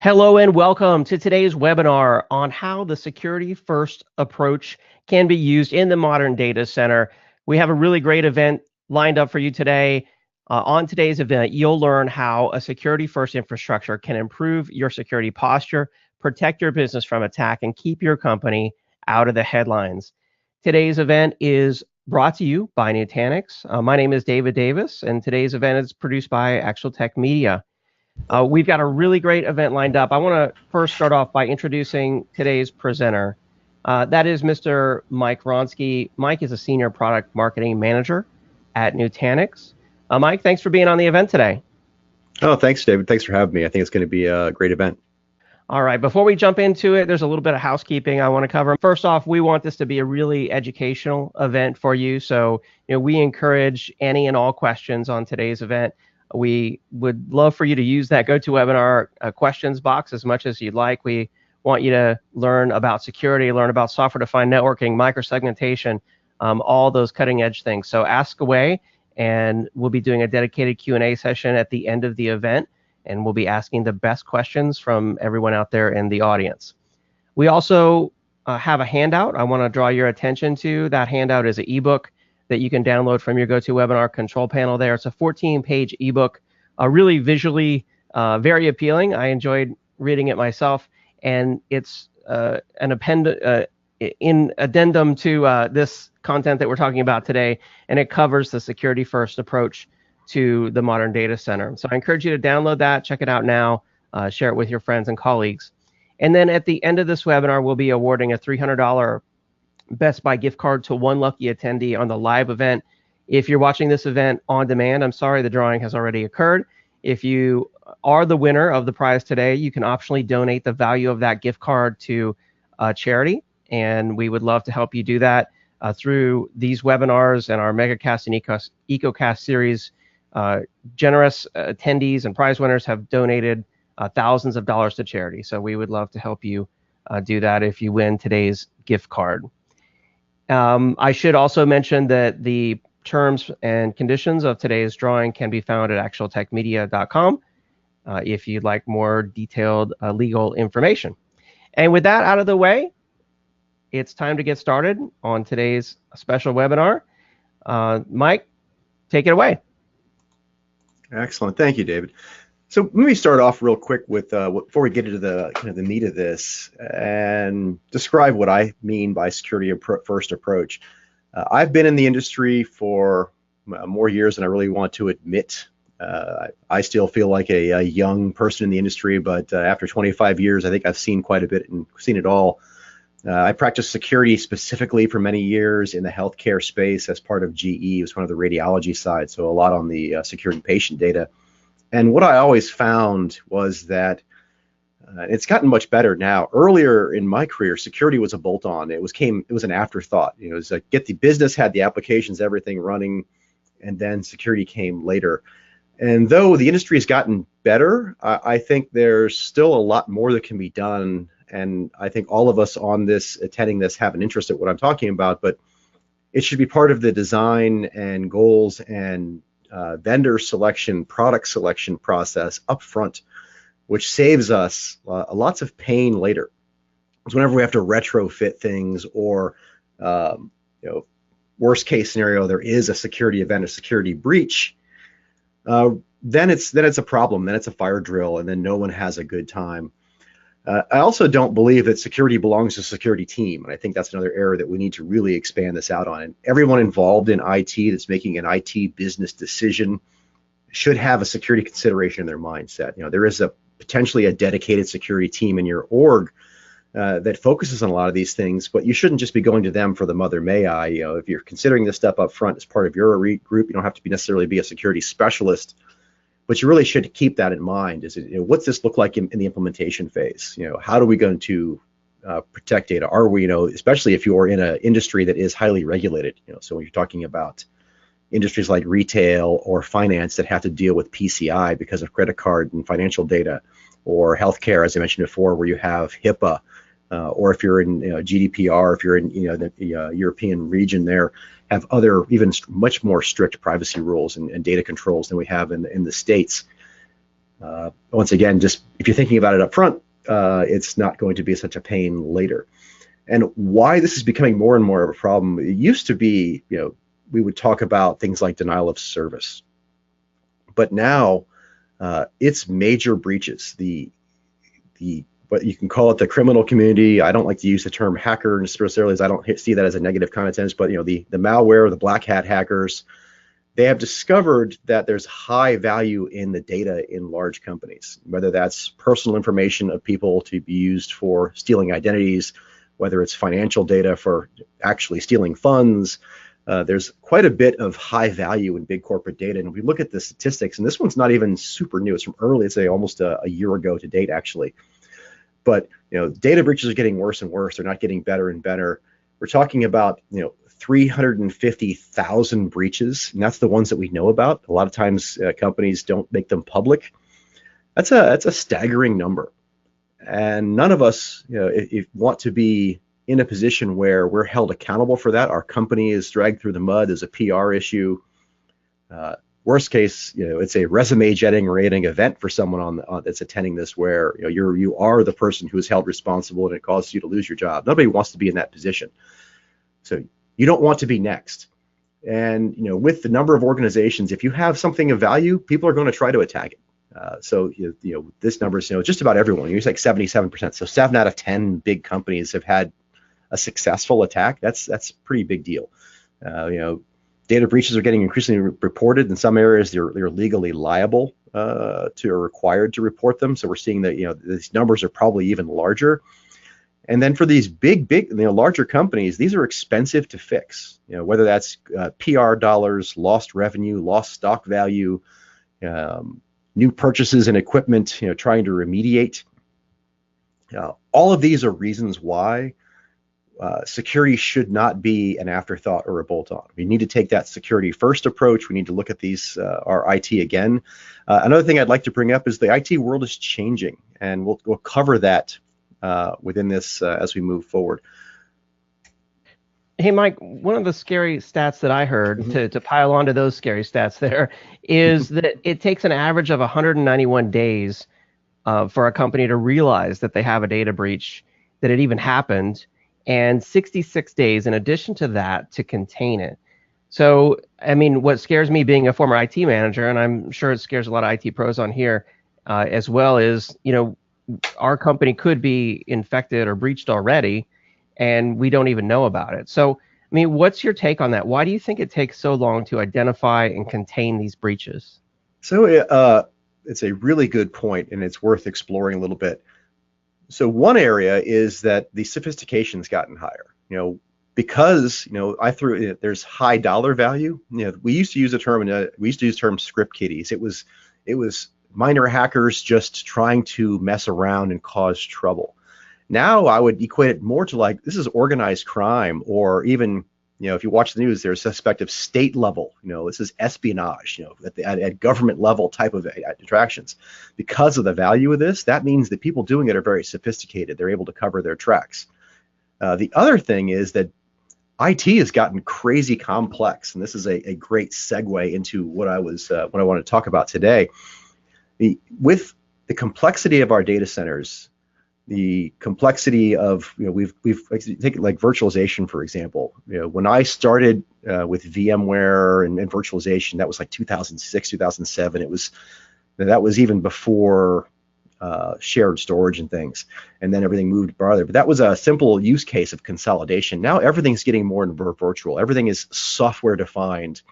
Hello and welcome to today's webinar on how the security-first approach can be used in the modern data center. We have a really great event lined up for you today. On today's event, you'll learn how a security-first infrastructure can improve your security posture, protect your business from attack, and keep your company out of the headlines. Today's event is brought to you by Nutanix. My name is David Davis, and today's event is produced by Actual Tech Media. We've got a really great event lined up. I want to first start off by introducing today's presenter. That is Mr. Mike Wronski. Mike is a Senior Product Marketing Manager at Nutanix. Mike, thanks for being on the event today. Oh, thanks, David. Thanks for having me. I think it's going to be a great event. All right, before we jump into it, there's a little bit of housekeeping I want to cover. First off, we want this to be a really educational event for you. So, we encourage any and all questions on today's event. We would love for you to use that GoToWebinar questions box as much as you'd like. We want you to learn about security, learn about software-defined networking, microsegmentation, all those cutting-edge things. So ask away, and we'll be doing a dedicated Q&A session at the end of the event, and we'll be asking the best questions from everyone out there in the audience. We also have a handout I want to draw your attention to. That handout is an ebook that you can download from your GoToWebinar control panel there. It's a 14-page ebook, really visually very appealing. I enjoyed reading it myself, and it's an addendum to this content that we're talking about today, and it covers the security-first approach to the modern data center. So I encourage you to download that, check it out now, share it with your friends and colleagues. And then at the end of this webinar, we'll be awarding a $300 Best Buy gift card to one lucky attendee on the live event. If you're watching this event on demand, I'm sorry, the drawing has already occurred. If you are the winner of the prize today, you can optionally donate the value of that gift card to a charity, and we would love to help you do that through these webinars and our MegaCast and EcoCast series. Generous attendees and prize winners have donated thousands of dollars to charity, so we would love to help you do that if you win today's gift card. I should also mention that the terms and conditions of today's drawing can be found at actualtechmedia.com if you'd like more detailed legal information. And with that out of the way, it's time to get started on today's special webinar. Mike, take it away. Excellent. Thank you, David. So let me start off real quick with before we get into the the meat of this and describe what I mean by security-first approach. I've been in the industry for more years than I really want to admit. I still feel like a young person in the industry, but after 25 years, I think I've seen quite a bit and seen it all. I practiced security specifically for many years in the healthcare space as part of GE. It was one of the radiology side, so a lot on the securing patient data. And what I always found was that it's gotten much better now. Earlier in my career, security was a bolt-on. It was an afterthought. It was like get the business, had the applications, everything running, and then security came later. And though the industry has gotten better, I think there's still a lot more that can be done. And I think all of us on this, attending this, have an interest in what I'm talking about, but it should be part of the design and goals and vendor selection, product selection process up front, which saves us lots of pain later. Because whenever we have to retrofit things or, worst case scenario, there is a security event, a security breach, then it's a problem, then it's a fire drill, and then no one has a good time. I also don't believe that security belongs to a security team, and I think that's another area that we need to really expand this out on. And everyone involved in IT that's making an IT business decision should have a security consideration in their mindset. There is potentially a dedicated security team in your org that focuses on a lot of these things, but you shouldn't just be going to them for the mother may I. If you're considering this step up front as part of your group, you don't have to necessarily be a security specialist. But you really should keep that in mind. What's this look like in the implementation phase? How are we going to protect data? Are we, especially if you're in an industry that is highly regulated, so when you're talking about industries like retail or finance that have to deal with PCI because of credit card and financial data, or healthcare, as I mentioned before, where you have HIPAA, or if you're in GDPR, if you're in the European region there, have other even much more strict privacy rules and data controls than we have in the States. Once again, just if you're thinking about it up front, it's not going to be such a pain later. And why this is becoming more and more of a problem, it used to be, we would talk about things like denial of service. But now it's major breaches. What you can call it the criminal community. I don't like to use the term hacker necessarily, as I don't see that as a negative connotation, but the malware, the black hat hackers, they have discovered that there's high value in the data in large companies, whether that's personal information of people to be used for stealing identities, whether it's financial data for actually stealing funds. There's quite a bit of high value in big corporate data. And if we look at the statistics, and this one's not even super new, it's from early, it's almost a year ago to date, actually. But data breaches are getting worse and worse. They're not getting better and better. We're talking about 350,000 breaches, and that's the ones that we know about. A lot of times companies don't make them public. That's a staggering number, and none of us if want to be in a position where we're held accountable for that. Our company is dragged through the mud as a PR issue. Worst case, it's a resume generating event for someone that's attending this, where you are the person who is held responsible and it causes you to lose your job. Nobody wants to be in that position. So you don't want to be next. And with the number of organizations, if you have something of value, people are going to try to attack it. So this number is just about everyone. It's like 77%. So 7 out of 10 big companies have had a successful attack. That's a pretty big deal. Data breaches are getting increasingly reported. In some areas, they're legally liable or required to report them. So we're seeing that these numbers are probably even larger. And then for these big, larger companies, these are expensive to fix. Whether that's PR dollars, lost revenue, lost stock value, new purchases and equipment, trying to remediate. All of these are reasons why security should not be an afterthought or a bolt-on. We need to take that security first approach. We need to look at our IT again. Another thing I'd like to bring up is the IT world is changing, and we'll cover that within this as we move forward. Hey, Mike, one of the scary stats that I heard, to pile onto those scary stats there, is that it takes an average of 191 days for a company to realize that they have a data breach, that it even happened, and 66 days in addition to that to contain it. So, I mean, what scares me, being a former IT manager, and I'm sure it scares a lot of IT pros on here as well, is, our company could be infected or breached already, and we don't even know about it. So, I mean, what's your take on that? Why do you think it takes so long to identify and contain these breaches? So it's a really good point, and it's worth exploring a little bit. So one area is that the sophistication's gotten higher. Because there's high dollar value. We used to use the term script kiddies. It was minor hackers just trying to mess around and cause trouble. Now I would equate it more to like, this is organized crime, or even, if you watch the news, there's suspect of state level, this is espionage, at government level type of attractions. Because of the value of this, that means that people doing it are very sophisticated. They're able to cover their tracks. The other thing is that IT has gotten crazy complex, and this is a great segue into what I want to talk about today. With the complexity of our data centers, the complexity of, we've taken like virtualization, for example. When I started with VMware and virtualization, that was like 2006, 2007. That was even before shared storage and things, and then everything moved farther. But that was a simple use case of consolidation. Now everything's getting more and more virtual. Everything is software defined,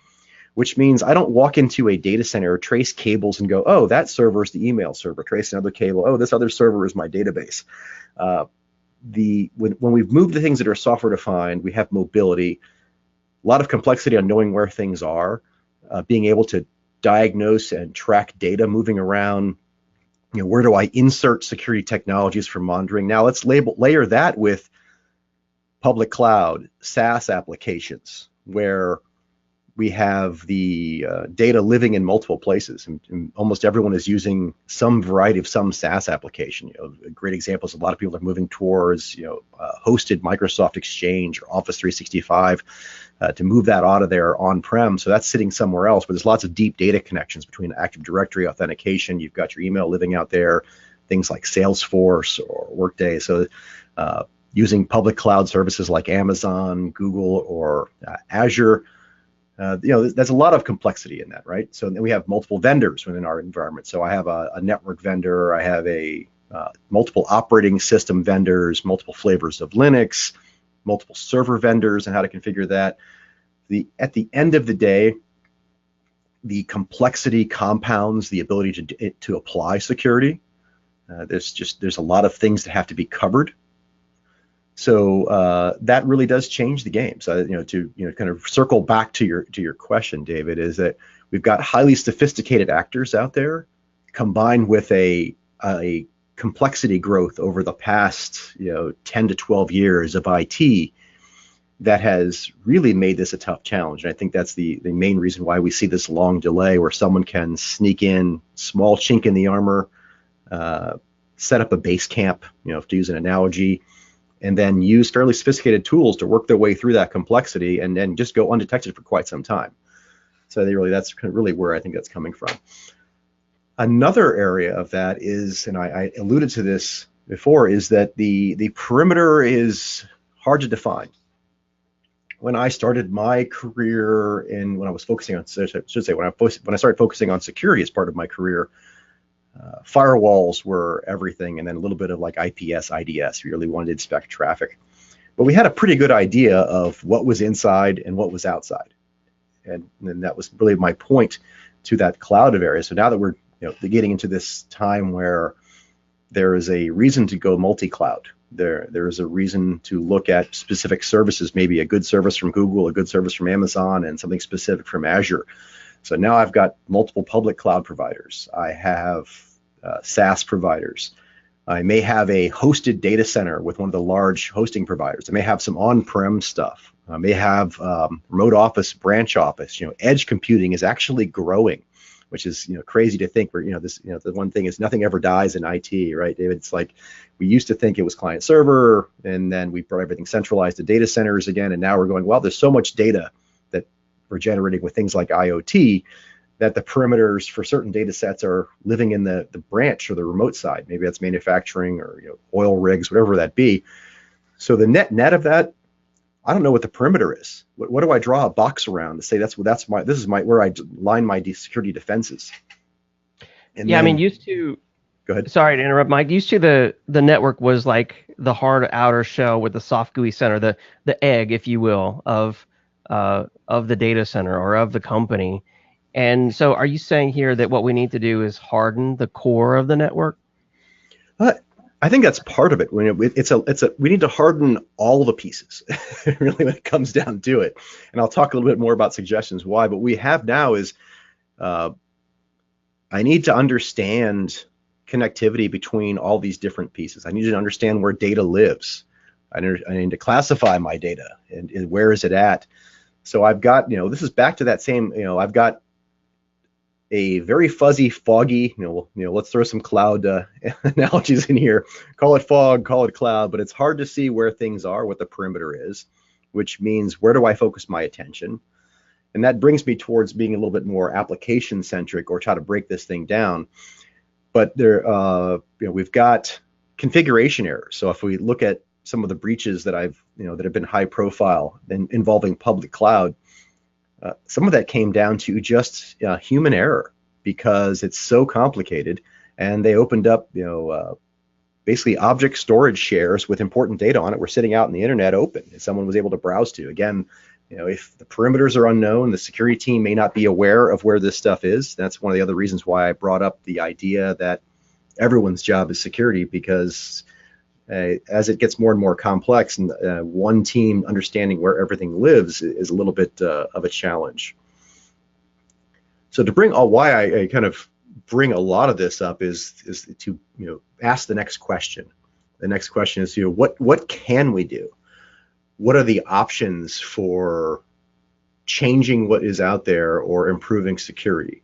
which means I don't walk into a data center, trace cables, and go, oh, that server is the email server. Trace another cable. Oh, this other server is my database. When we've moved to things that are software defined, we have mobility, a lot of complexity on knowing where things are, being able to diagnose and track data moving around. Where do I insert security technologies for monitoring? Now let's layer that with public cloud, SaaS applications, where we have the data living in multiple places, and almost everyone is using some variety of some SaaS application. A great example is a lot of people are moving towards hosted Microsoft Exchange or Office 365 to move that out of there on-prem. So that's sitting somewhere else, but there's lots of deep data connections between Active Directory authentication. You've got your email living out there, things like Salesforce or Workday. So using public cloud services like Amazon, Google, or Azure. There's a lot of complexity in that, right? So then we have multiple vendors within our environment. So I have a network vendor, I have multiple operating system vendors, multiple flavors of Linux, multiple server vendors, and how to configure that. At the end of the day, the complexity compounds the ability to apply security. There's a lot of things that have to be covered. So that really does change the game. So to kind of circle back to your question, David, is that we've got highly sophisticated actors out there, combined with a complexity growth over the past 10 to 12 years of IT that has really made this a tough challenge. And I think that's the main reason why we see this long delay, where someone can sneak in, small chink in the armor, set up a base camp, to use an analogy, and then use fairly sophisticated tools to work their way through that complexity and then just go undetected for quite some time. So that's really where I think that's coming from. Another area of that is, and I alluded to this before, is that the perimeter is hard to define. When I started my career when I started focusing on security as part of my career, firewalls were everything, and then a little bit of like IPS, IDS. We really wanted to inspect traffic. But we had a pretty good idea of what was inside and what was outside. And that was really my point to that cloud of area. So now that we're getting into this time where there is a reason to go multi-cloud, there is a reason to look at specific services, maybe a good service from Google, a good service from Amazon, and something specific from Azure. So now I've got multiple public cloud providers. I have SaaS providers. I may have a hosted data center with one of the large hosting providers. I may have some on-prem stuff. I may have remote office, branch office. Edge computing is actually growing, which is crazy to think. Where the one thing is nothing ever dies in IT, right, David? It's like we used to think it was client server, and then we brought everything centralized to data centers again, and now we're going, well, there's so much data that we're generating with things like IoT that the perimeters for certain data sets are living in the branch or the remote side. Maybe that's manufacturing or oil rigs, whatever that be. So the net of that, I don't know what the perimeter is. What do I draw a box around to say where I line my security defenses? And yeah, then, used to. Go ahead. Sorry to interrupt, Mike. Used to the network was like the hard outer shell with the soft GUI center, the egg, if you will, of the data center or of the company. And so are you saying here that what we need to do is harden the core of the network? I think that's part of it. We need to harden all the pieces, really, when it comes down to it. And I'll talk a little bit more about suggestions why. But what we have now is I need to understand connectivity between all these different pieces. I need to understand where data lives. I need to classify my data and where is it at. So I've got, this is back to that same, I've got a very fuzzy, foggy, let's throw some cloud analogies in here. Call it fog, call it cloud, but it's hard to see where things are, what the perimeter is, which means where do I focus my attention? And that brings me towards being a little bit more application centric or try to break this thing down. But we've got configuration errors. So if we look at some of the breaches that that have been high profile involving public cloud, some of that came down to just human error because it's so complicated, and they opened up, basically object storage shares with important data on it were sitting out in the internet open, and someone was able to browse to. Again, if the perimeters are unknown, the security team may not be aware of where this stuff is. That's one of the other reasons why I brought up the idea that everyone's job is security, because as it gets more and more complex, and one team understanding where everything lives is a little bit of a challenge. So to bring why I kind of bring a lot of this up is to ask the next question. The next question is what can we do? What are the options for changing what is out there or improving security.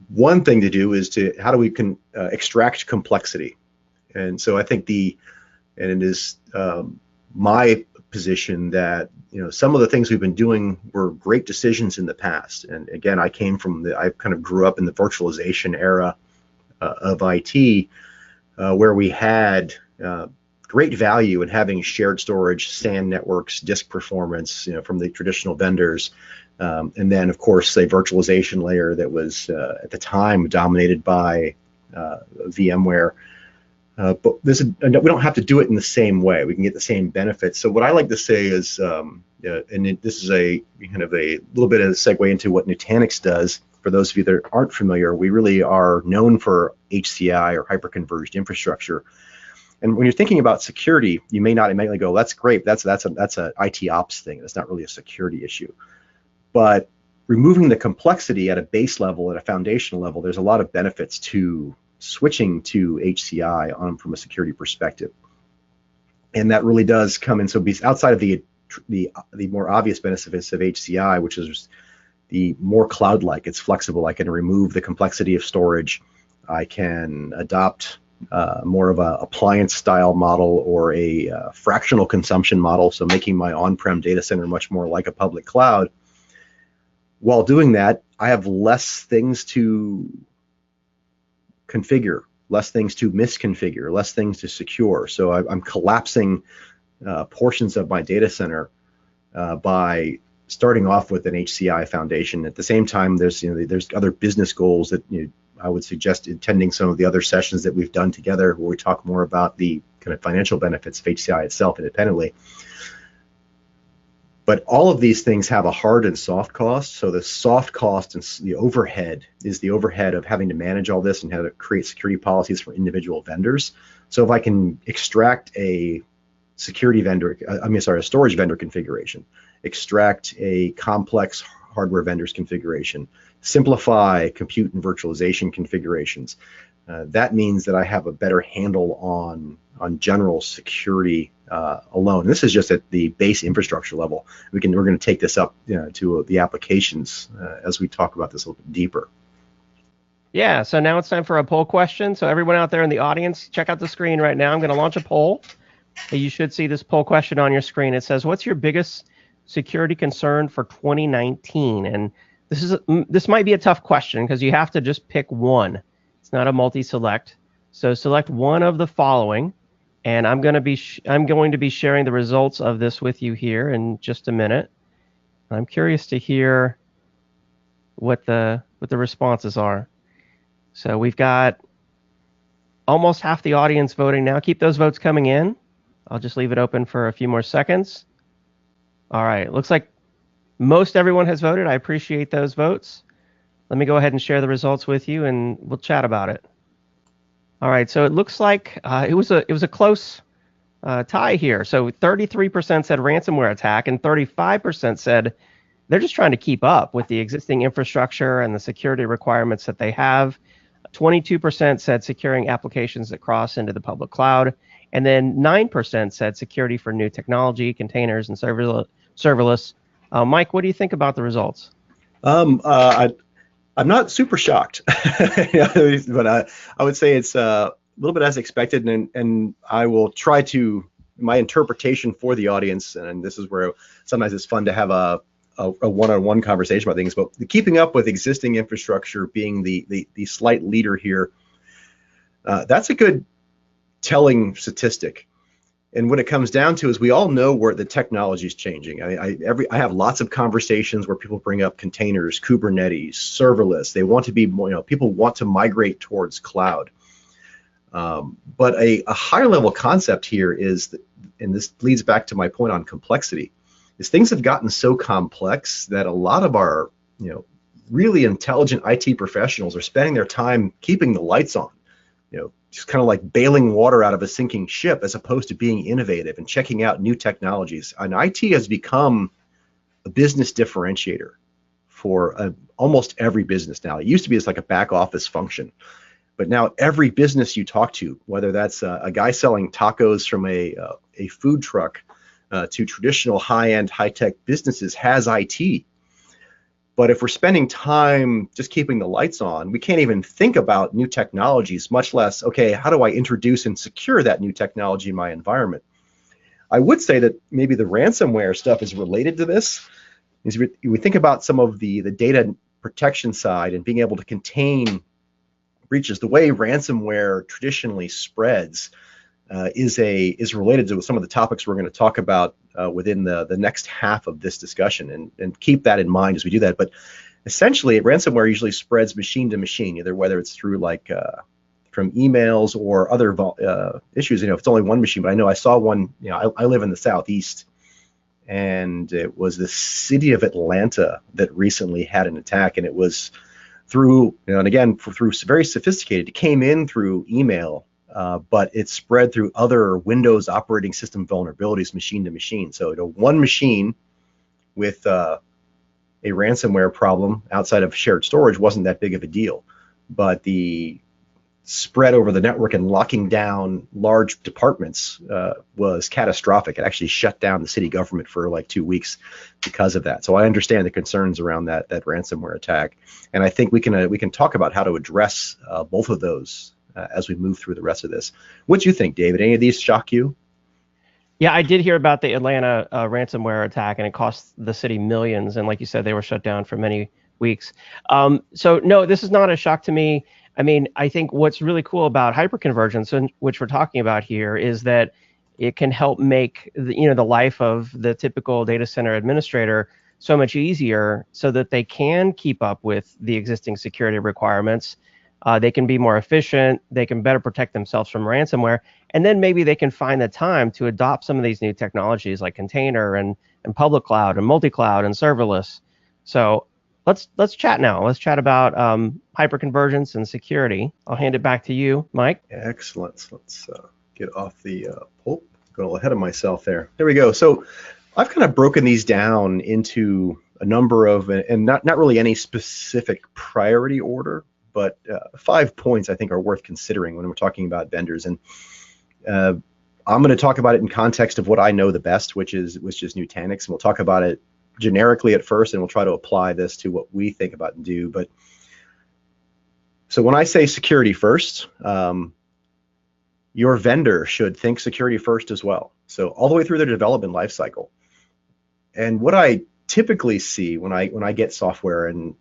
One thing to do is how do we extract complexity? And so I think and it is my position that some of the things we've been doing were great decisions in the past. And again, I kind of grew up in the virtualization era of IT, where we had great value in having shared storage, SAN networks, disk performance, from the traditional vendors. And then, of course, a virtualization layer that was at the time dominated by VMware. But we don't have to do it in the same way. We can get the same benefits. So what I like to say is, this is a kind of a little bit of a segue into what Nutanix does. For those of you that aren't familiar, we really are known for HCI, or hyperconverged infrastructure. And when you're thinking about security, you may not immediately go, "That's great. That's a IT ops thing. That's not really a security issue." But removing the complexity at a base level, at a foundational level, there's a lot of benefits to switching to HCI from a security perspective. And that really does come in. So outside of the more obvious benefits of HCI, which is the more cloud-like, it's flexible. I can remove the complexity of storage. I can adopt more of a appliance-style model or a fractional consumption model, so making my on-prem data center much more like a public cloud. While doing that, I have less things to configure, less things to misconfigure, less things to secure. So I'm collapsing portions of my data center by starting off with an HCI foundation. At the same time, there's other business goals that I would suggest attending some of the other sessions that we've done together, where we talk more about the kind of financial benefits of HCI itself independently. But all of these things have a hard and soft cost. So the soft cost and the overhead is the overhead of having to manage all this and how to create security policies for individual vendors. So if I can extract a storage vendor configuration, extract a complex hardware vendor's configuration, simplify compute and virtualization configurations, that means that I have a better handle on general security alone. This is just at the base infrastructure level. We're going to take this up to the applications as we talk about this a little bit deeper. Yeah, so now it's time for a poll question. So everyone out there in the audience, check out the screen right now. I'm going to launch a poll. You should see this poll question on your screen. It says, "What's your biggest security concern for 2019?" And this might be a tough question because you have to just pick one. It's not a multi-select. So select one of the following, and I'm going to be sharing the results of this with you here in just a minute. I'm curious to hear what the responses are. So we've got almost half the audience voting now. Keep those votes coming in. I'll just leave it open for a few more seconds. All right, looks like most everyone has voted. I appreciate those votes. Let me go ahead and share the results with you, and we'll chat about it. All right, so it looks like it was a close tie here. So 33% said ransomware attack, and 35% said they're just trying to keep up with the existing infrastructure and the security requirements that they have. 22% said securing applications that cross into the public cloud, and then 9% said security for new technology, containers, and serverless. Mike, what do you think about the results? I'm not super shocked, but I would say it's a little bit as expected, and I will try to, my interpretation for the audience, and this is where sometimes it's fun to have a one-on-one conversation about things, but the keeping up with existing infrastructure being the slight leader here, that's a good telling statistic. And what it comes down to is we all know where the technology is changing. I have lots of conversations where people bring up containers, Kubernetes, serverless. They want to be more, people want to migrate towards cloud. But a higher level concept here is that, and this leads back to my point on complexity, is things have gotten so complex that a lot of our really intelligent IT professionals are spending their time keeping the lights on, just kind of like bailing water out of a sinking ship, as opposed to being innovative and checking out new technologies. And IT has become a business differentiator for almost every business now. It used to be like a back office function, but now every business you talk to, whether that's a guy selling tacos from a food truck to traditional high-end, high-tech businesses has IT. But if we're spending time just keeping the lights on, we can't even think about new technologies, much less, okay, how do I introduce and secure that new technology in my environment? I would say that maybe the ransomware stuff is related to this. As we think about some of the data protection side and being able to contain breaches, the way ransomware traditionally spreads is related to some of the topics we're going to talk about within the next half of this discussion, and keep that in mind as we do that. But essentially, ransomware usually spreads machine to machine, either whether it's through from emails or other issues. If it's only one machine, but I know I saw one. I live in the Southeast, and it was the city of Atlanta that recently had an attack, and it was through, and again, through very sophisticated. It came in through email. But it spread through other Windows operating system vulnerabilities, machine to machine. So one machine with a ransomware problem outside of shared storage wasn't that big of a deal. But the spread over the network and locking down large departments was catastrophic. It actually shut down the city government for like 2 weeks because of that. So I understand the concerns around that ransomware attack, and I think we can talk about how to address both of those as we move through the rest of this. What do you think, David? Any of these shock you? Yeah, I did hear about the Atlanta ransomware attack, and it cost the city millions. And like you said, they were shut down for many weeks. So no, this is not a shock to me. I mean, I think what's really cool about hyperconvergence, which we're talking about here, is that it can help make the life of the typical data center administrator so much easier, so that they can keep up with the existing security requirements. They can be more efficient, they can better protect themselves from ransomware, and then maybe they can find the time to adopt some of these new technologies like container and public cloud and multi-cloud and serverless. So let's chat now. Let's chat about hyperconvergence and security. I'll hand it back to you, Mike. Excellent. Let's get off the got a little ahead of myself there. There we go. So I've kind of broken these down into a number of, and not really any specific priority order, but 5 points I think are worth considering when we're talking about vendors. And I'm going to talk about it in context of what I know the best, which is Nutanix. And we'll talk about it generically at first, and we'll try to apply this to what we think about and do. But so when I say security first, your vendor should think security first as well. So all the way through their development lifecycle. And what I typically see when I get software and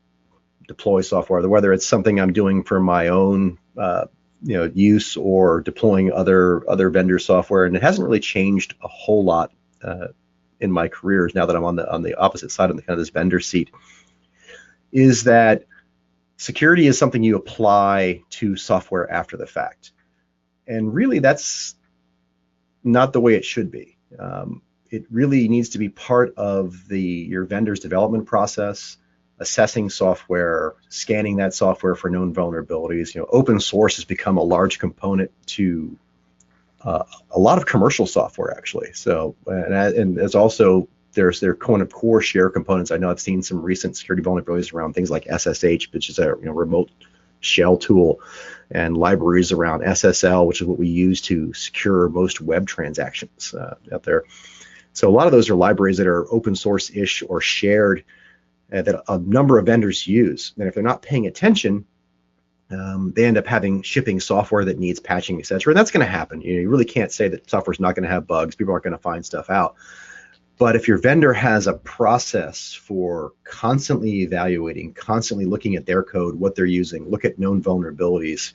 deploy software, whether it's something I'm doing for my own use or deploying other vendor software, and it hasn't really changed a whole lot in my careers now that I'm on the opposite side of this vendor seat, is that security is something you apply to software after the fact, and really that's not the way it should be. It really needs to be part of your vendor's development process, assessing software, scanning that software for known vulnerabilities. Open source has become a large component to a lot of commercial software, actually. So, and there's also their kind of core share components. I know I've seen some recent security vulnerabilities around things like SSH, which is a remote shell tool, and libraries around SSL, which is what we use to secure most web transactions out there. So a lot of those are libraries that are open source-ish or shared, that a number of vendors use. And if they're not paying attention, they end up shipping software that needs patching, et cetera. And that's going to happen. You really can't say that software's not going to have bugs. People aren't going to find stuff out. But if your vendor has a process for constantly evaluating, constantly looking at their code, what they're using, look at known vulnerabilities,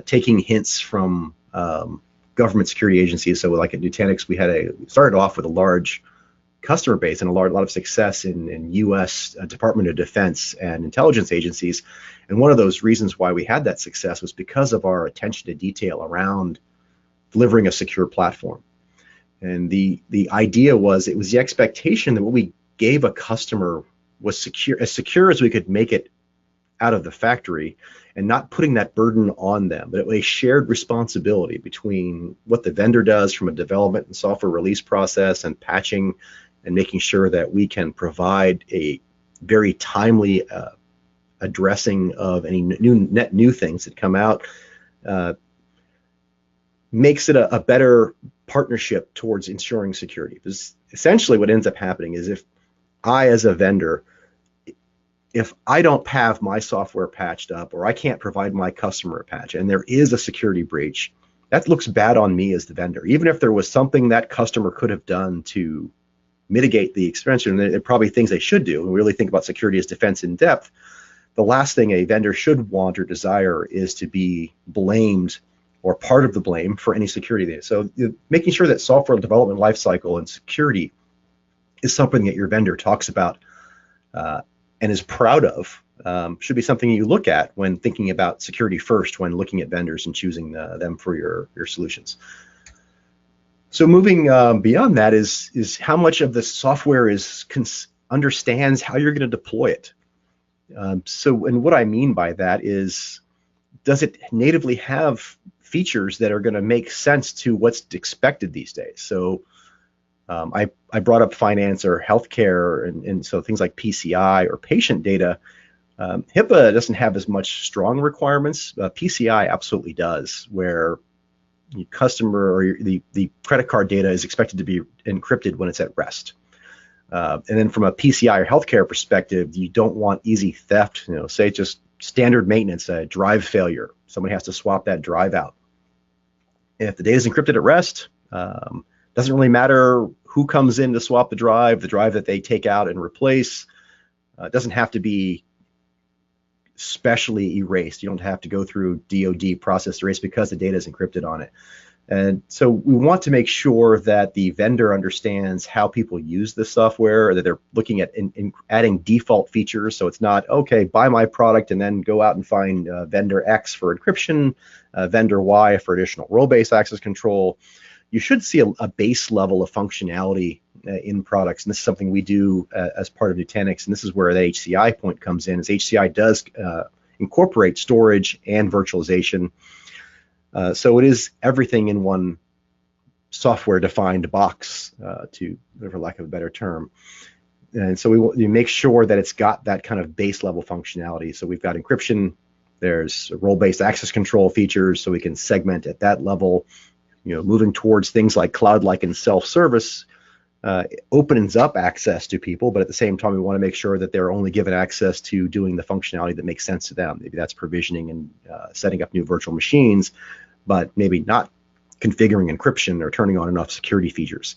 taking hints from government security agencies. So like at Nutanix, we started off with a large customer base and a lot of success in U.S. Department of Defense and intelligence agencies. And one of those reasons why we had that success was because of our attention to detail around delivering a secure platform. And the idea was, it was the expectation that what we gave a customer was as secure as we could make it out of the factory, and not putting that burden on them, but it was a shared responsibility between what the vendor does from a development and software release process and patching, and making sure that we can provide a very timely addressing of any new things that come out. Makes it a better partnership towards ensuring security. Because essentially what ends up happening is if I, as a vendor, if I don't have my software patched up, or I can't provide my customer a patch, and there is a security breach, that looks bad on me as the vendor. Even if there was something that customer could have done to mitigate the expansion, and there are probably things they should do, and we really think about security as defense in depth, the last thing a vendor should want or desire is to be blamed or part of the blame for any security there. So making sure that software development lifecycle and security is something that your vendor talks about and is proud of should be something you look at when thinking about security first when looking at vendors and choosing them for your solutions. So moving beyond that is how much of the software understands how you're going to deploy it. And what I mean by that is, does it natively have features that are going to make sense to what's expected these days? So I brought up finance or healthcare, and so things like PCI or patient data. HIPAA doesn't have as much strong requirements. PCI absolutely does, where the customer or the credit card data is expected to be encrypted when it's at rest. And then from a PCI or healthcare perspective, you don't want easy theft. Say just standard maintenance, a drive failure. Somebody has to swap that drive out. If the data is encrypted at rest, doesn't really matter who comes in to swap the drive that they take out and replace doesn't have to be specially erased. You don't have to go through DoD process erase because the data is encrypted on it. And so we want to make sure that the vendor understands how people use the software, or that they're looking at adding default features. So it's not, okay, buy my product and then go out and find vendor X for encryption, vendor Y for additional role-based access control. You should see a base level of functionality in products. And this is something we do as part of Nutanix. And this is where the HCI point comes in, is HCI does incorporate storage and virtualization. So it is everything in one software-defined box, for lack of a better term. And so we make sure that it's got that kind of base level functionality. So we've got encryption, there's role-based access control features, so we can segment at that level. Moving towards things like cloud-like and self-service opens up access to people, but at the same time, we want to make sure that they're only given access to doing the functionality that makes sense to them. Maybe that's provisioning and setting up new virtual machines, but maybe not configuring encryption or turning on enough security features.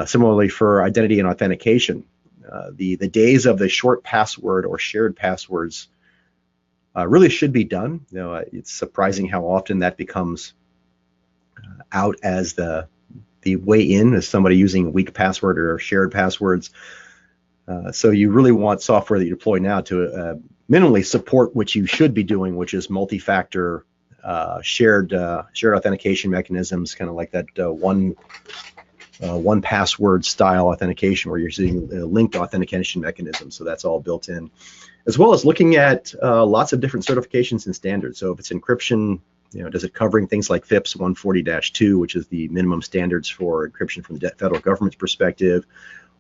Similarly, for identity and authentication, the days of the short password or shared passwords really should be done. It's surprising how often that becomes out as the way in, as somebody using weak password or shared passwords. So you really want software that you deploy now to minimally support what you should be doing, which is multi-factor shared authentication mechanisms, kind of like that one password style authentication, where you're using linked authentication mechanisms. So that's all built in, as well as looking at lots of different certifications and standards. So if it's encryption, does it covering things like FIPS 140-2, which is the minimum standards for encryption from the federal government's perspective,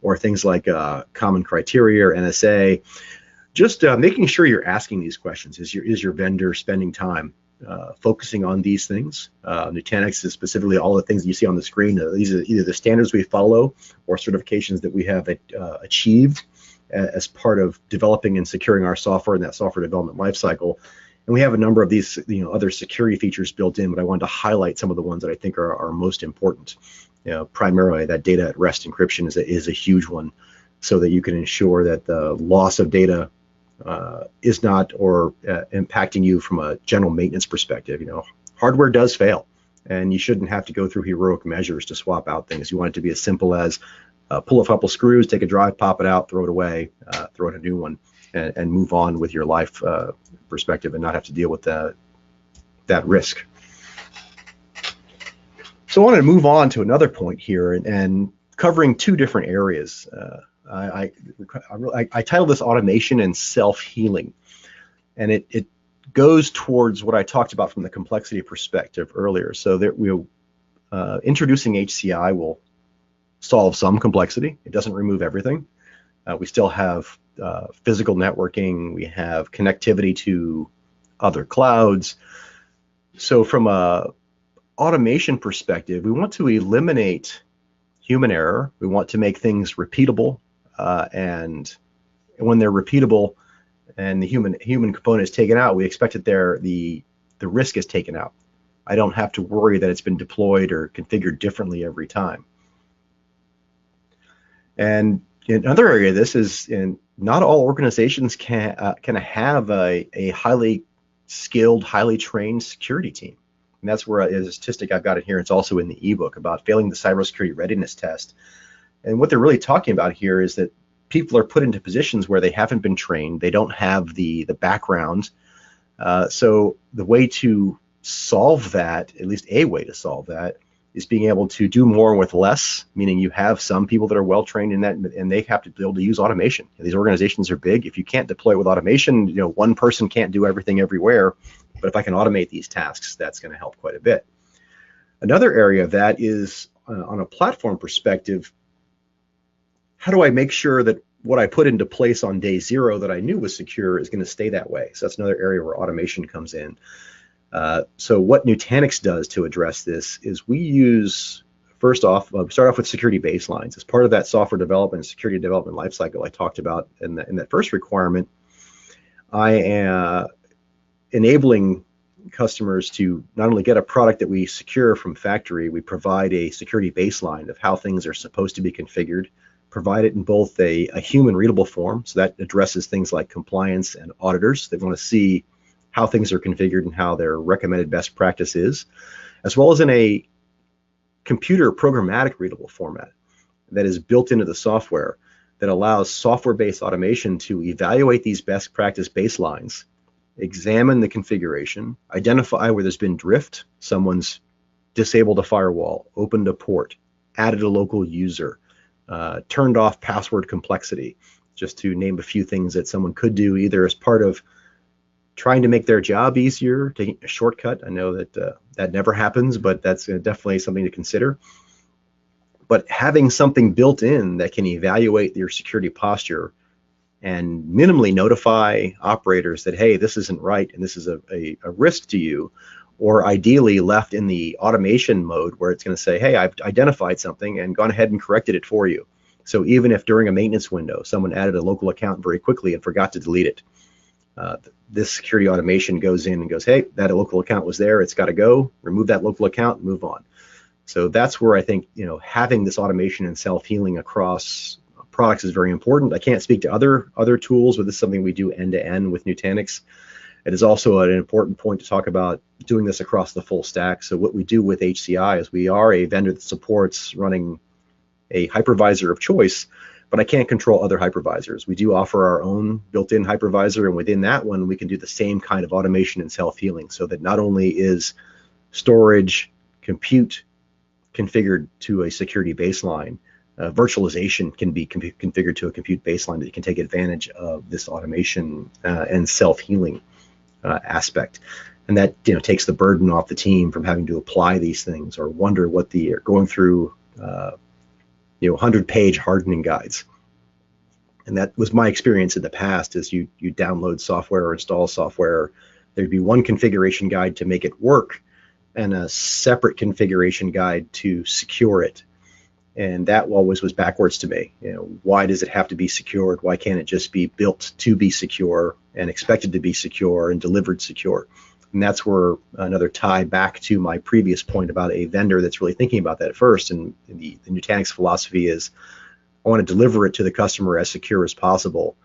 or things like common criteria or NSA. Just making sure you're asking these questions. Is your vendor spending time focusing on these things? Nutanix is specifically all the things that you see on the screen. These are either the standards we follow or certifications that we have achieved as part of developing and securing our software in that software development lifecycle. And we have a number of these, other security features built in, but I wanted to highlight some of the ones that I think are most important. Primarily that data at rest encryption is a huge one, so that you can ensure that the loss of data is not impacting you from a general maintenance perspective. Hardware does fail, and you shouldn't have to go through heroic measures to swap out things. You want it to be as simple as pull a couple screws, take a drive, pop it out, throw it away, throw in a new one, and move on with your life perspective, and not have to deal with that risk. So I wanted to move on to another point here, and covering two different areas. I titled this automation and self-healing, and it goes towards what I talked about from the complexity perspective earlier. So that introducing HCI will solve some complexity. It doesn't remove everything. We still have physical networking. We have connectivity to other clouds. So from a automation perspective, we want to eliminate human error. We want to make things repeatable, and when they're repeatable and the human component is taken out, we expect that the risk is taken out. I don't have to worry that it's been deployed or configured differently every time. And another area of this is, not all organizations can have a highly skilled, highly trained security team. And that's where is a statistic I've got it here. It's also in the ebook about failing the cybersecurity readiness test. And what they're really talking about here is that people are put into positions where they haven't been trained. They don't have the background. So the way to solve that, at least a way to solve that, is being able to do more with less, meaning you have some people that are well trained in that, and they have to be able to use automation. These organizations are big. If you can't deploy it with automation, one person can't do everything everywhere. But if I can automate these tasks, that's going to help quite a bit. Another area of that is on a platform perspective. How do I make sure that what I put into place on day 0 that I knew was secure is going to stay that way? So that's another area where automation comes in. So what Nutanix does to address this is we use, first off, start off with security baselines. As part of that software development, security development lifecycle I talked about in that first requirement, I am enabling customers to not only get a product that we secure from factory, we provide a security baseline of how things are supposed to be configured, provide it in both a human readable form, so that addresses things like compliance and auditors that want to see how things are configured and how their recommended best practice is, as well as in a computer programmatic readable format that is built into the software that allows software-based automation to evaluate these best practice baselines, examine the configuration, identify where there's been drift, someone's disabled a firewall, opened a port, added a local user, turned off password complexity, just to name a few things that someone could do either as part of trying to make their job easier, taking a shortcut. I know that that never happens, but that's definitely something to consider. But having something built in that can evaluate your security posture and minimally notify operators that, hey, this isn't right and this is a risk to you, or ideally left in the automation mode where it's going to say, hey, I've identified something and gone ahead and corrected it for you. So even if during a maintenance window someone added a local account very quickly and forgot to delete it, this security automation goes in and goes, hey, that local account was there, it's got to go, remove that local account, move on. So that's where I think having this automation and self-healing across products is very important. I can't speak to other tools, but this is something we do end-to-end with Nutanix. It is also an important point to talk about doing this across the full stack. So what we do with HCI is we are a vendor that supports running a hypervisor of choice, but I can't control other hypervisors. We do offer our own built-in hypervisor, and within that one, we can do the same kind of automation and self-healing, so that not only is storage, compute configured to a security baseline, virtualization can be configured to a compute baseline that you can take advantage of this automation and self-healing aspect. And that takes the burden off the team from having to apply these things or wonder what going through 100-page hardening guides. And that was my experience in the past. Is you download software or install software, there'd be one configuration guide to make it work and a separate configuration guide to secure it. And that always was backwards to me. Why does it have to be secured? Why can't it just be built to be secure and expected to be secure and delivered secure? And that's where another tie back to my previous point about a vendor that's really thinking about that at first. And the Nutanix philosophy is, I want to deliver it to the customer as secure as possible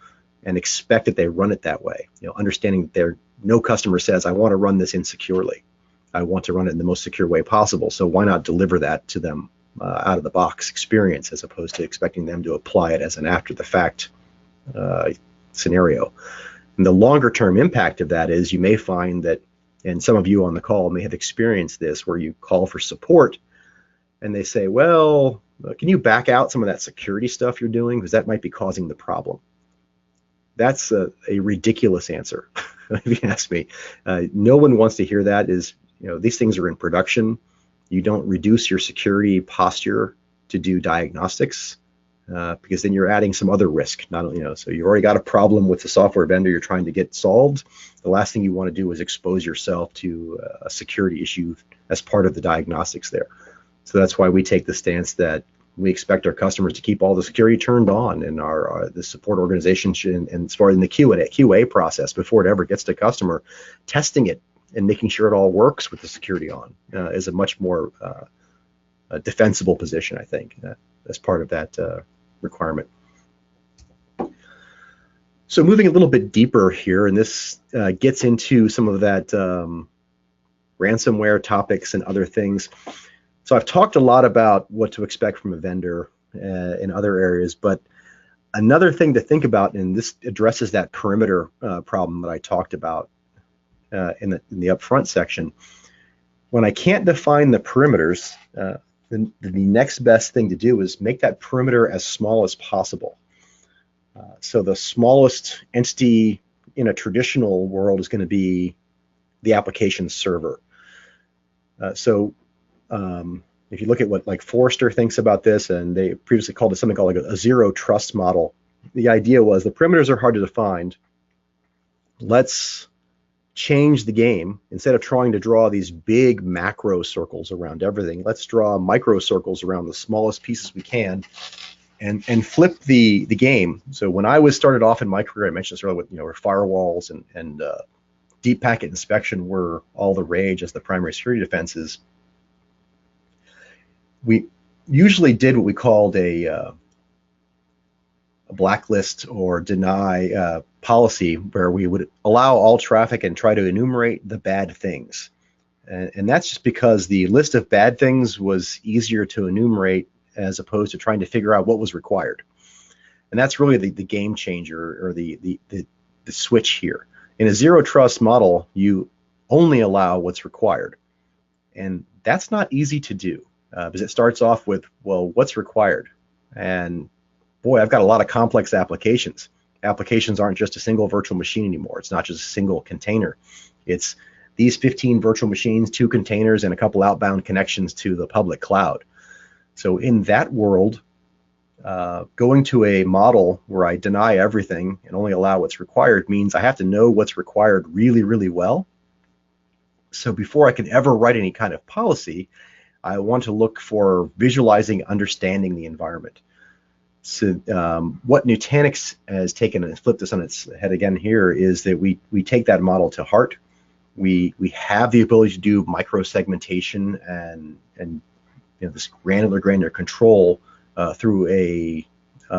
and expect that they run it that way. Understanding that no customer says, I want to run this insecurely. I want to run it in the most secure way possible. So why not deliver that to them out of the box experience, as opposed to expecting them to apply it as an after the fact scenario. And the longer term impact of that is, you may find that, and some of you on the call may have experienced this, where you call for support and they say, well, can you back out some of that security stuff you're doing, because that might be causing the problem. That's a ridiculous answer, if you ask me. No one wants to hear that. These things are in production. You don't reduce your security posture to do diagnostics, because then you're adding some other risk. So you've already got a problem with the software vendor you're trying to get solved. The last thing you want to do is expose yourself to a security issue as part of the diagnostics there. So that's why we take the stance that we expect our customers to keep all the security turned on in the support organization and as far in the QA process before it ever gets to customer. Testing it and making sure it all works with the security on is a much more defensible position, I think, as part of that requirement. So moving a little bit deeper here, and this gets into some of that ransomware topics and other things. So I've talked a lot about what to expect from a vendor in other areas, but another thing to think about, and this addresses that perimeter problem that I talked about in the upfront section. When I can't define the perimeters, the next best thing to do is make that perimeter as small as possible. So the smallest entity in a traditional world is going to be the application server. If you look at what like Forrester thinks about this, and they previously called it something called like a zero trust model. The idea was the perimeters are hard to define. Let's change the game. Instead of trying to draw these big macro circles around everything, let's draw micro circles around the smallest pieces we can, and flip the game. So when I started off in my career, I mentioned this earlier, with where firewalls and deep packet inspection were all the rage as the primary security defenses. We usually did what we called a blacklist or deny policy, where we would allow all traffic and try to enumerate the bad things. And that's just because the list of bad things was easier to enumerate as opposed to trying to figure out what was required. And that's really the game changer, or the switch here. In a zero trust model, you only allow what's required. And that's not easy to do. Because it starts off with, well, what's required? And boy, I've got a lot of complex applications. Applications aren't just a single virtual machine anymore. It's not just a single container. It's these 15 virtual machines, 2 containers, and a couple outbound connections to the public cloud. So in that world, going to a model where I deny everything and only allow what's required means I have to know what's required really, really well. So before I can ever write any kind of policy, I want to look for visualizing, understanding the environment. So what Nutanix has taken and flipped this on its head again here is that we take that model to heart. We have the ability to do microsegmentation and this granular control through a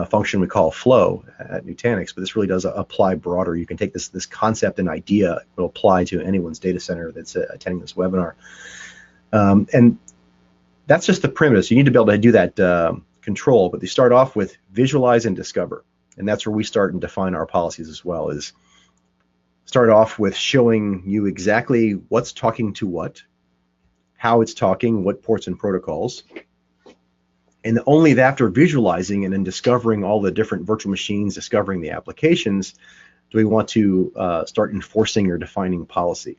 function we call flow at Nutanix, but this really does apply broader. You can take this concept and idea, it will apply to anyone's data center that's attending this webinar. And that's just the premise. You need to be able to do that control, but they start off with visualize and discover. And that's where we start and define our policies as well, is start off with showing you exactly what's talking to what, how it's talking, what ports and protocols. And only after visualizing and then discovering all the different virtual machines, discovering the applications, do we want to start enforcing or defining policy.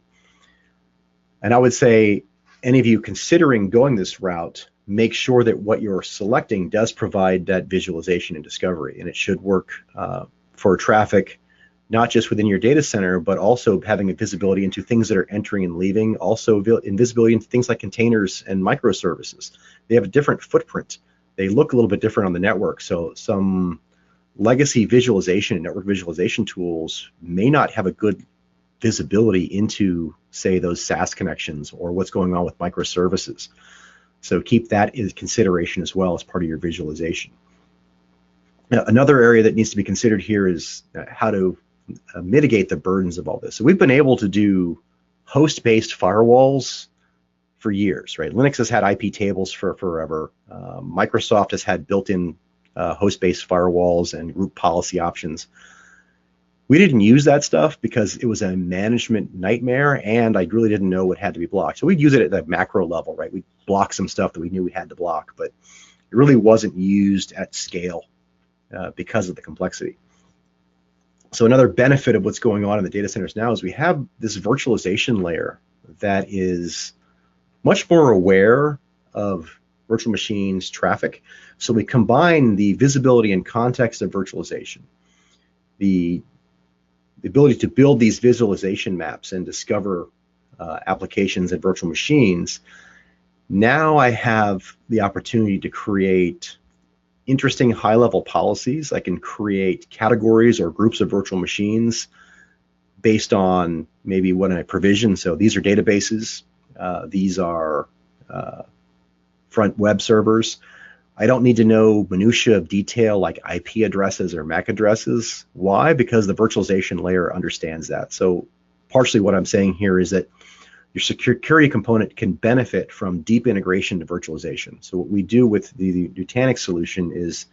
And I would say, any of you considering going this route, make sure that what you're selecting does provide that visualization and discovery. And it should work for traffic, not just within your data center, but also having a visibility into things that are entering and leaving, also visibility into things like containers and microservices. They have a different footprint. They look a little bit different on the network. So some legacy visualization and network visualization tools may not have a good visibility into, say, those SaaS connections or what's going on with microservices. So keep that in consideration as well as part of your visualization. Now, another area that needs to be considered here is how to mitigate the burdens of all this. So we've been able to do host-based firewalls for years, right? Linux has had IP tables for forever. Microsoft has had built-in host-based firewalls and group policy options. We didn't use that stuff because it was a management nightmare, and I really didn't know what had to be blocked. So we'd use it at the macro level, right? We'd block some stuff that we knew we had to block, but it really wasn't used at scale because of the complexity. So another benefit of what's going on in the data centers now is we have this virtualization layer that is much more aware of virtual machines traffic. So we combine the visibility and context of virtualization, the ability to build these visualization maps and discover applications and virtual machines. Now I have the opportunity to create interesting high-level policies. I can create categories or groups of virtual machines based on maybe what I provision. So these are databases. These are front web servers. I don't need to know minutia of detail like IP addresses or MAC addresses. Why? Because the virtualization layer understands that. So partially what I'm saying here is that your security component can benefit from deep integration to virtualization. So what we do with the Nutanix solution is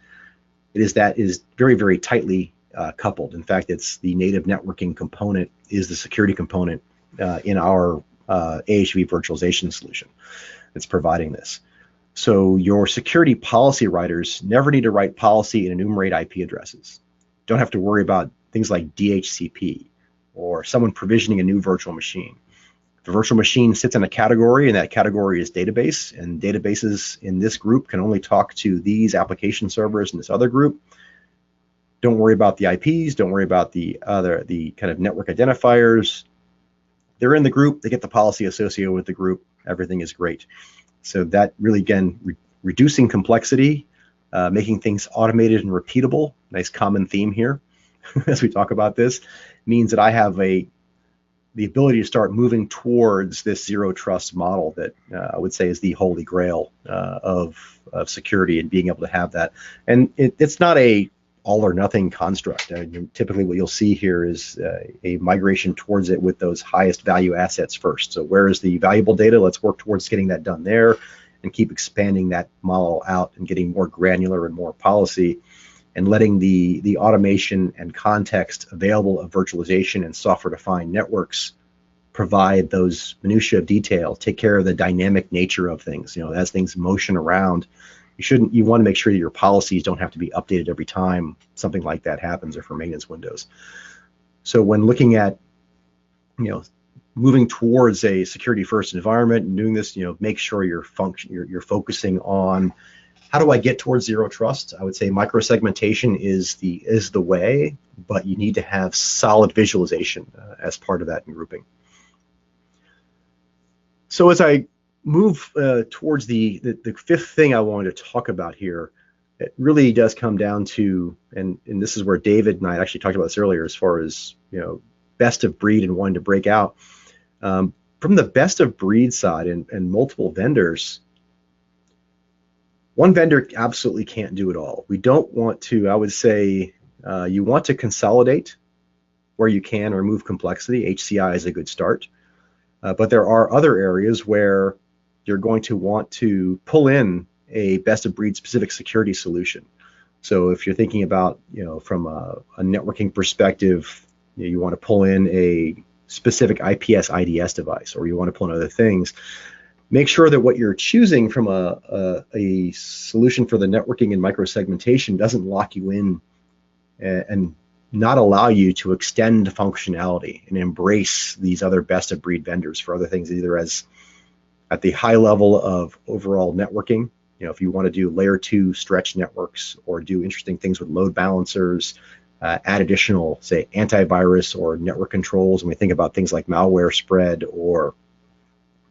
very, very tightly coupled. In fact, it's the native networking component is the security component in our AHV virtualization solution that's providing this. So your security policy writers never need to write policy and enumerate IP addresses. Don't have to worry about things like DHCP or someone provisioning a new virtual machine. The virtual machine sits in a category, and that category is database, and databases in this group can only talk to these application servers in this other group. Don't worry about the IPs, don't worry about the kind of network identifiers. They're in the group, they get the policy associated with the group, everything is great. So that really, again, reducing complexity, making things automated and repeatable, nice common theme here as we talk about this, means that I have the ability to start moving towards this zero trust model that I would say is the holy grail of security, and being able to have that. And it's not a all or nothing construct. Typically what you'll see here is a migration towards it with those highest value assets first. So where is the valuable data? Let's work towards getting that done there and keep expanding that model out and getting more granular and more policy, and letting the automation and context available of virtualization and software-defined networks provide those minutiae of detail, take care of the dynamic nature of things. You know, as things motion around, you want to make sure that your policies don't have to be updated every time something like that happens or for maintenance windows. So when looking at, moving towards a security first environment and doing this, make sure you're focusing on how do I get towards zero trust. I would say microsegmentation is the way, but you need to have solid visualization as part of that grouping. So as I move towards the fifth thing I wanted to talk about here, it really does come down to, and this is where David and I actually talked about this earlier, as far as best of breed and wanting to break out. From the best of breed side and multiple vendors, one vendor absolutely can't do it all. We don't want to, I would say, you want to consolidate where you can, remove complexity. HCI is a good start. But there are other areas where you're going to want to pull in a best of breed specific security solution. So if you're thinking about, from a networking perspective, you want to pull in a specific IPS IDS device, or you want to pull in other things, make sure that what you're choosing from a solution for the networking and microsegmentation doesn't lock you in and not allow you to extend functionality and embrace these other best of breed vendors for other things, either as at the high level of overall networking, if you want to do layer 2 stretch networks or do interesting things with load balancers, add additional, say, antivirus or network controls. When we think about things like malware spread or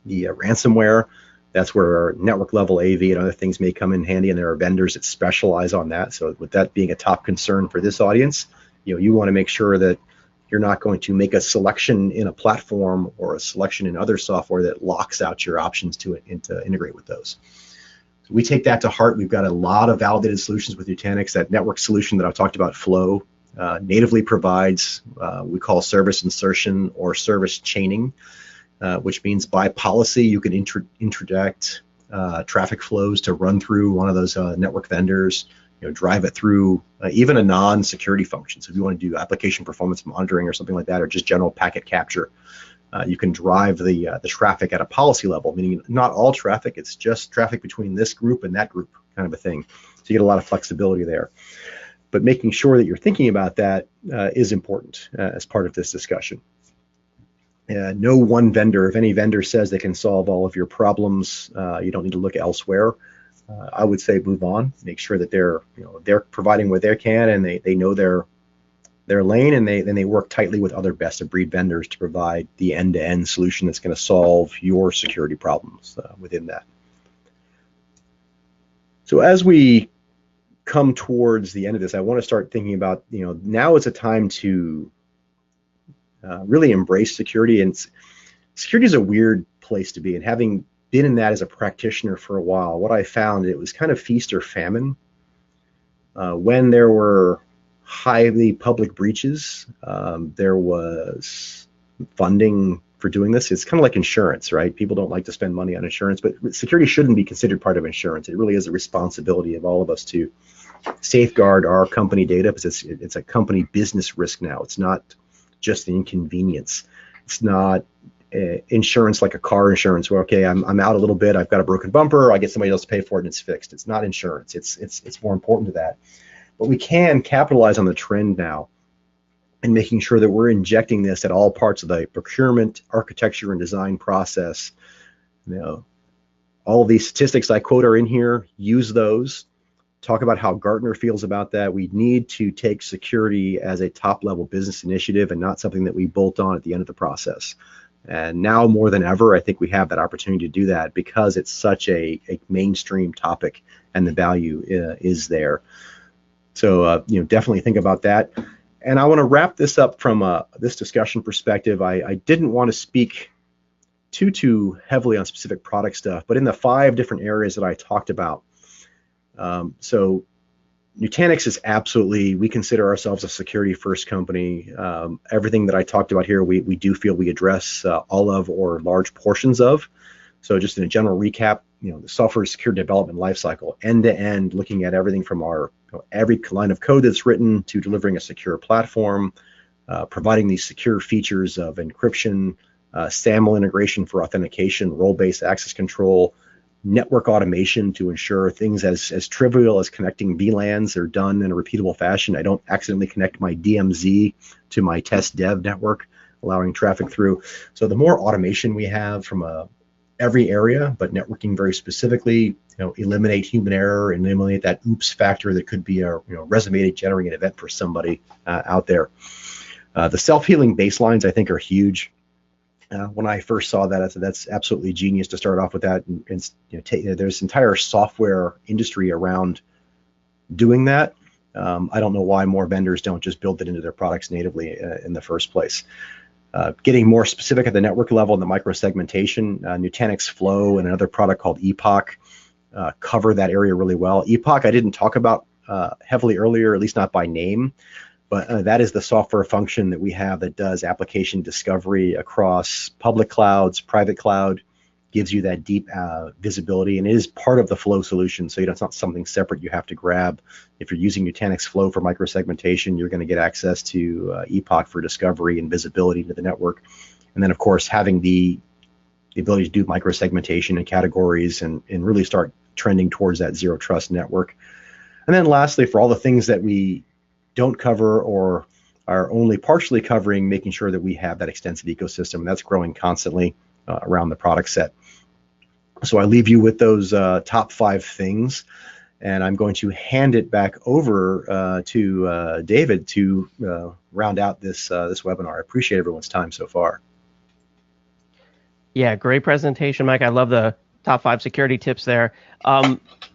the ransomware, that's where network level AV and other things may come in handy, and there are vendors that specialize on that. So with that being a top concern for this audience, you want to make sure that you're not going to make a selection in a platform or a selection in other software that locks out your options to integrate with those. So we take that to heart. We've got a lot of validated solutions with Nutanix. That network solution that I've talked about, Flow, natively provides we call service insertion or service chaining, which means by policy you can introduce traffic flows to run through one of those network vendors, drive it through even a non-security function. So if you want to do application performance monitoring or something like that, or just general packet capture, you can drive the traffic at a policy level, meaning not all traffic, it's just traffic between this group and that group, kind of a thing. So you get a lot of flexibility there. But making sure that you're thinking about that is important as part of this discussion. No one vendor, if any vendor says they can solve all of your problems, you don't need to look elsewhere. I would say move on. Make sure that they're providing what they can, and they know their lane, and they work tightly with other best of breed vendors to provide the end-to-end solution that's going to solve your security problems within that. So as we come towards the end of this, I want to start thinking about, now is a time to really embrace security. And security is a weird place to be. And having been in that as a practitioner for a while, what I found, it was kind of feast or famine. When there were highly public breaches, there was funding for doing this. It's kind of like insurance, right? People don't like to spend money on insurance, but security shouldn't be considered part of insurance. It really is a responsibility of all of us to safeguard our company data, because it's a company business risk now. It's not just an inconvenience. It's not insurance like a car insurance where, okay, I'm out a little bit, I've got a broken bumper, I get somebody else to pay for it and it's fixed. It's not insurance. It's more important to that. But we can capitalize on the trend now and making sure that we're injecting this at all parts of the procurement, architecture, and design process. All of these statistics I quote are in here. Use those. Talk about how Gartner feels about that. We need to take security as a top-level business initiative and not something that we bolt on at the end of the process. And now more than ever, I think we have that opportunity to do that because it's such a mainstream topic and the value is there. So definitely think about that. And I want to wrap this up from this discussion perspective. I didn't want to speak too heavily on specific product stuff, but in the 5 different areas that I talked about. So Nutanix is absolutely, we consider ourselves a security first company. Everything that I talked about here, we do feel we address all of or large portions of. So just in a general recap, the software security development lifecycle, end to end, looking at everything from our every line of code that's written to delivering a secure platform, providing these secure features of encryption, SAML integration for authentication, role-based access control, network automation to ensure things as trivial as connecting VLANs are done in a repeatable fashion. I don't accidentally connect my DMZ to my test dev network, allowing traffic through. So the more automation we have from every area, but networking very specifically, eliminate human error and eliminate that oops factor that could be a resume generating event for somebody out there. The self-healing baselines I think are huge. When I first saw that, I said that's absolutely genius to start off with that. And there's entire software industry around doing that. I don't know why more vendors don't just build it into their products natively in the first place. Getting more specific at the network level in the microsegmentation, Nutanix Flow and another product called Epoch cover that area really well. Epoch I didn't talk about heavily earlier, at least not by name. But that is the software function that we have that does application discovery across public clouds, private cloud, gives you that deep visibility, and it is part of the Flow solution. So it's not something separate you have to grab. If you're using Nutanix Flow for microsegmentation, you're going to get access to Epoch for discovery and visibility to the network. And then, of course, having the ability to do microsegmentation and categories and really start trending towards that zero trust network. And then lastly, for all the things that we don't cover or are only partially covering, making sure that we have that extensive ecosystem, and that's growing constantly around the product set. So I leave you with those top 5 things, and I'm going to hand it back over to David to round out this webinar. I appreciate everyone's time so far. Yeah, great presentation, Mike. I love the top 5 security tips there.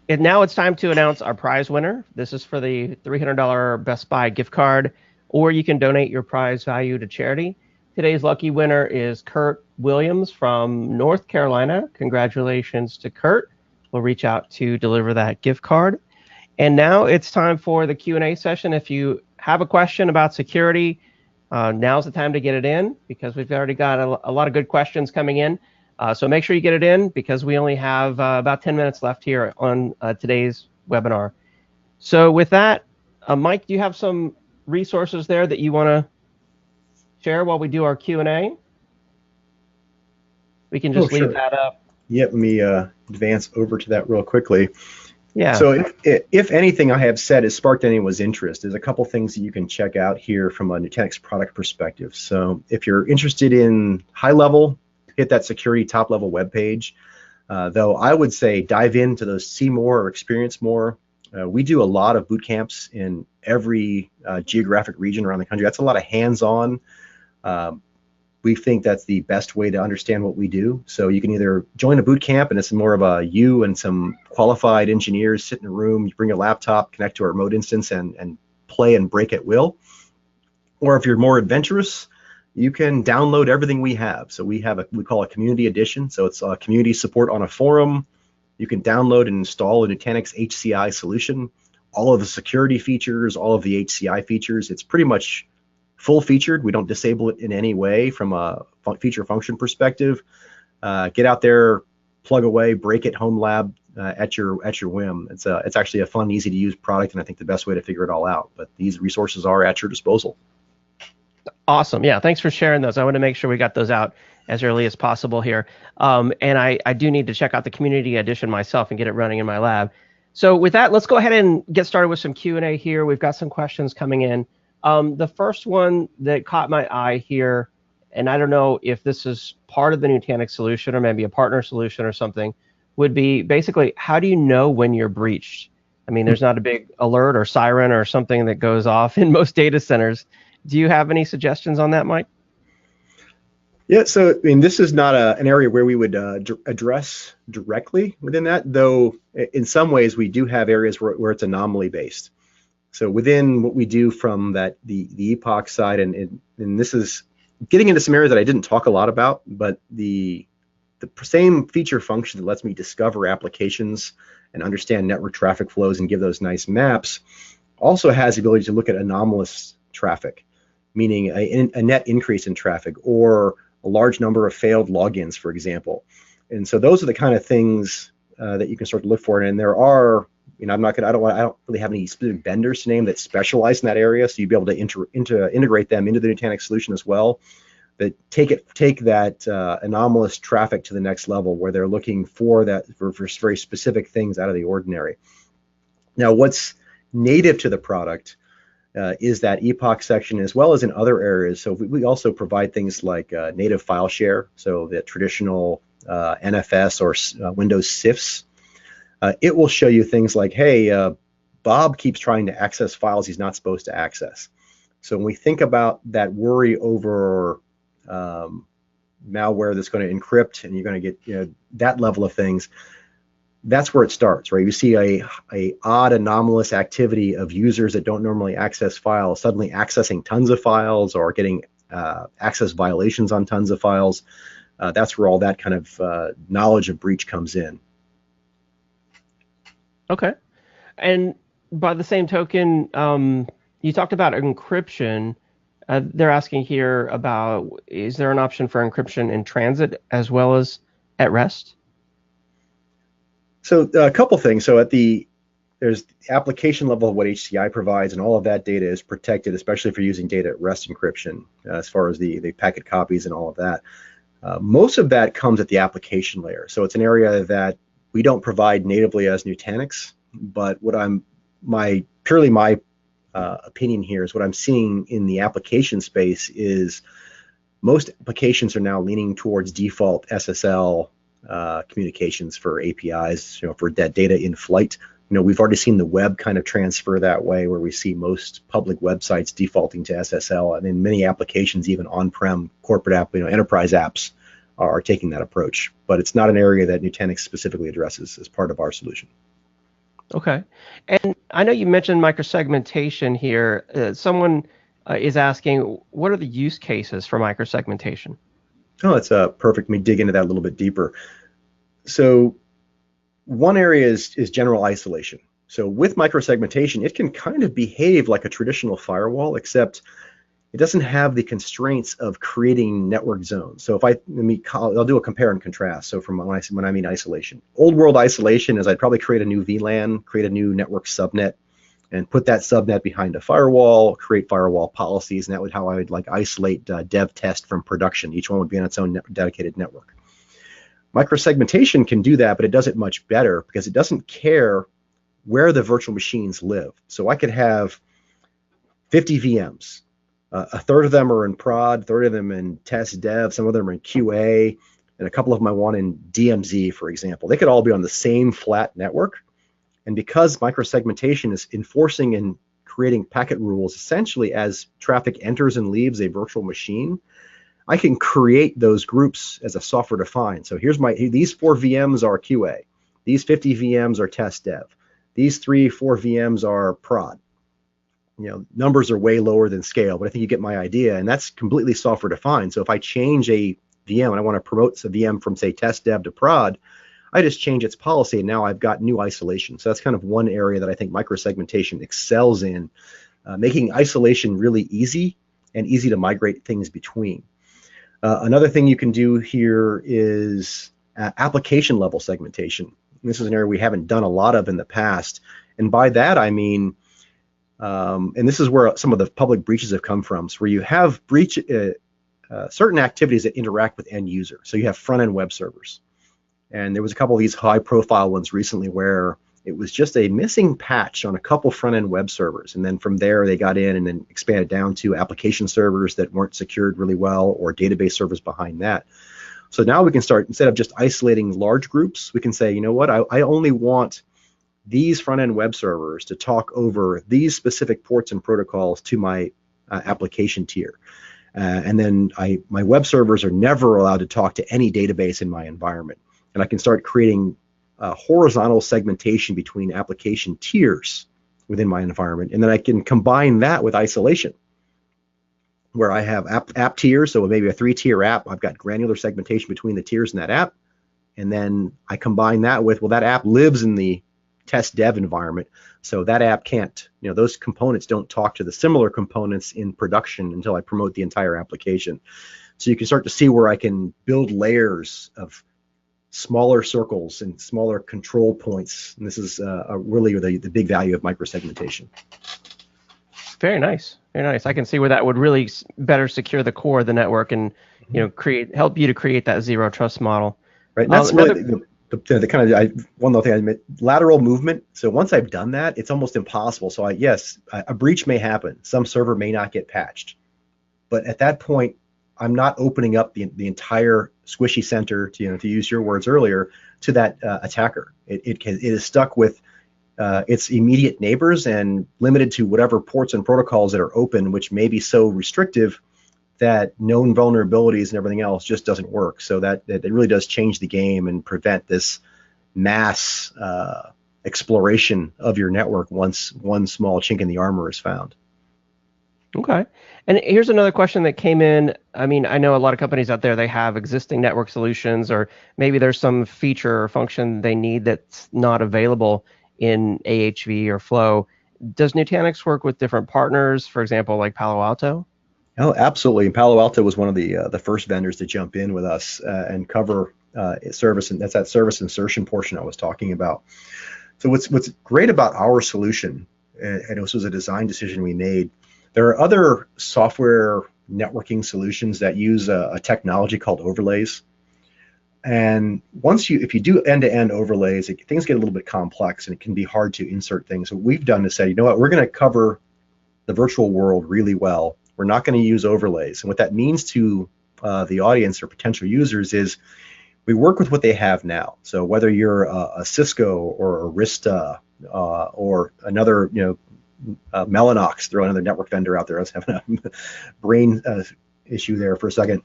And now it's time to announce our prize winner. This is for the $300 Best Buy gift card, or you can donate your prize value to charity. Today's lucky winner is Kurt Williams from North Carolina. Congratulations to Kurt. We'll reach out to deliver that gift card. And now it's time for the Q&A session. If you have a question about security, now's the time to get it in because we've already got a lot of good questions coming in. So make sure you get it in because we only have about 10 minutes left here on today's webinar. So with that, Mike, do you have some resources there that you want to share while we do our Q&A? We can just leave that up. Yep, let me advance over to that real quickly. Yeah. So if anything I have said has sparked anyone's interest, there's a couple things that you can check out here from a Nutanix product perspective. So if you're interested in high level, hit that security top level web page. Though I would say dive into those, see more or experience more. We do a lot of boot camps in every geographic region around the country. That's a lot of hands-on, we think that's the best way to understand what we do. So you can either join a boot camp, and it's more of a you and some qualified engineers sit in a room, you bring a laptop, connect to a remote instance, and play and break at will. Or if you're more adventurous, you can download everything we have. So we call it Community Edition. So it's community support on a forum. You can download and install a Nutanix HCI solution, all of the security features, all of the HCI features. It's pretty much full featured. We don't disable it in any way from a feature function perspective. Get out there, plug away, break it, home lab at your whim. It's actually a fun, easy to use product, and I think the best way to figure it all out. But these resources are at your disposal. Awesome. Yeah, thanks for sharing those. I want to make sure we got those out as early as possible here. And I do need to check out the Community Edition myself and get it running in my lab. So with that, let's go ahead and get started with some Q&A here. We've got some questions coming in. The first one that caught my eye here, and I don't know if this is part of the Nutanix solution or maybe a partner solution or something, would be basically, how do you know when you're breached? I mean, there's not a big alert or siren or something that goes off in most data centers. Do you have any suggestions on that, Mike? Yeah, so I mean, this is not an area where we would address directly within that, though in some ways we do have areas where it's anomaly based. So within what we do from the epoch side, and this is getting into some areas that I didn't talk a lot about, but the same feature function that lets me discover applications and understand network traffic flows and give those nice maps also has the ability to look at anomalous traffic, meaning a net increase in traffic or a large number of failed logins, for example. And so those are the kind of things that you can start to look for. And there are, I don't really have any specific vendors to name that specialize in that area. So you'd be able to integrate them into the Nutanix solution as well. But take that anomalous traffic to the next level, where they're looking for very specific things out of the ordinary. Now, what's native to the product is that epoch section, as well as in other areas. So we also provide things like native file share, so the traditional NFS or Windows CIFS. It will show you things like, hey, Bob keeps trying to access files he's not supposed to access. So when we think about that worry over malware that's going to encrypt and you're going to get that level of things, that's where it starts, right? You see a odd anomalous activity of users that don't normally access files suddenly accessing tons of files or getting access violations on tons of files. That's where all that kind of knowledge of breach comes in. Okay. And by the same token, you talked about encryption. They're asking here about, is there an option for encryption in transit as well as at rest? So a couple things. So there's the application level of what HCI provides, and all of that data is protected, especially if you're using data at rest encryption, as far as the packet copies and all of that. Most of that comes at the application layer. So it's an area that we don't provide natively as Nutanix, but my opinion here is what I'm seeing in the application space is most applications are now leaning towards default SSL communications for APIs, for that data in flight. We've already seen the web kind of transfer that way, where we see most public websites defaulting to SSL, and in many applications, even on-prem corporate app, enterprise apps are taking that approach. But it's not an area that Nutanix specifically addresses as part of our solution. Okay. And I know you mentioned microsegmentation here. Someone is asking, what are the use cases for microsegmentation? Oh, that's perfect. Let me dig into that a little bit deeper. So one area is general isolation. So with microsegmentation, it can kind of behave like a traditional firewall, except it doesn't have the constraints of creating network zones. So I'll do a compare and contrast. So from when I mean isolation, old world isolation is I'd probably create a new VLAN, create a new network subnet, and put that subnet behind a firewall, create firewall policies, and that would how I would isolate dev test from production. Each one would be on its own dedicated network. Microsegmentation can do that, but it does it much better because it doesn't care where the virtual machines live. So I could have 50 VMs. A third of them are in prod, a third of them in test dev, some of them are in QA, and a couple of them I want in DMZ, for example. They could all be on the same flat network. And because microsegmentation is enforcing and creating packet rules essentially as traffic enters and leaves a virtual machine, I can create those groups as a software defined. So these 4 VMs are QA. These 50 VMs are test dev. These 4 VMs are prod. Numbers are way lower than scale, but I think you get my idea, and that's completely software defined. So if I change a VM and I want to promote a VM from, say, test dev to prod, I just change its policy, and now I've got new isolation. So that's kind of one area that I think microsegmentation excels in, making isolation really easy and easy to migrate things between. Another thing you can do here is application level segmentation. This is an area we haven't done a lot of in the past, and by that I mean, and this is where some of the public breaches have come from, so where you have certain activities that interact with end user. So you have front-end web servers. And there was a couple of these high-profile ones recently where it was just a missing patch on a couple front-end web servers. And then from there, they got in and then expanded down to application servers that weren't secured really well, or database servers behind that. So now we can start, instead of just isolating large groups, we can say, you know what, I only want these front-end web servers to talk over these specific ports and protocols to my application tier. And then my web servers are never allowed to talk to any database in my environment. And I can start creating horizontal segmentation between application tiers within my environment. And then I can combine that with isolation, where I have app tiers. So maybe a 3-tier app, I've got granular segmentation between the tiers in that app. And then I combine that with, well, that app lives in the test dev environment. So that app can't, those components don't talk to the similar components in production until I promote the entire application. So you can start to see where I can build layers of smaller circles and smaller control points. And this is really the big value of microsegmentation. Very nice. Very nice. I can see where that would really better secure the core of the network and help you to create that zero trust model. Right. And that's really the kind of one other thing I admit, lateral movement. So once I've done that, it's almost impossible. So yes, a breach may happen. Some server may not get patched, but at that point, I'm not opening up the entire squishy center, to use your words earlier, to that attacker. It is stuck with its immediate neighbors and limited to whatever ports and protocols that are open, which may be so restrictive that known vulnerabilities and everything else just doesn't work. So that it really does change the game and prevent this mass exploration of your network once one small chink in the armor is found. Okay. And here's another question that came in. I mean, I know a lot of companies out there, they have existing network solutions, or maybe there's some feature or function they need that's not available in AHV or Flow. Does Nutanix work with different partners, for example, like Palo Alto? Oh, absolutely. Palo Alto was one of the first vendors to jump in with us and cover service, and that's that service insertion portion I was talking about. So what's great about our solution, and this was a design decision we made, there are other software networking solutions that use a technology called overlays. And if you do end-to-end overlays, things get a little bit complex and it can be hard to insert things. So what we've done is say, you know what, we're going to cover the virtual world really well. We're not going to use overlays. And what that means to the audience or potential users is we work with what they have now. So whether you're a Cisco or a Arista or another, Mellanox, throw another network vendor out there. I was having a brain issue there for a second.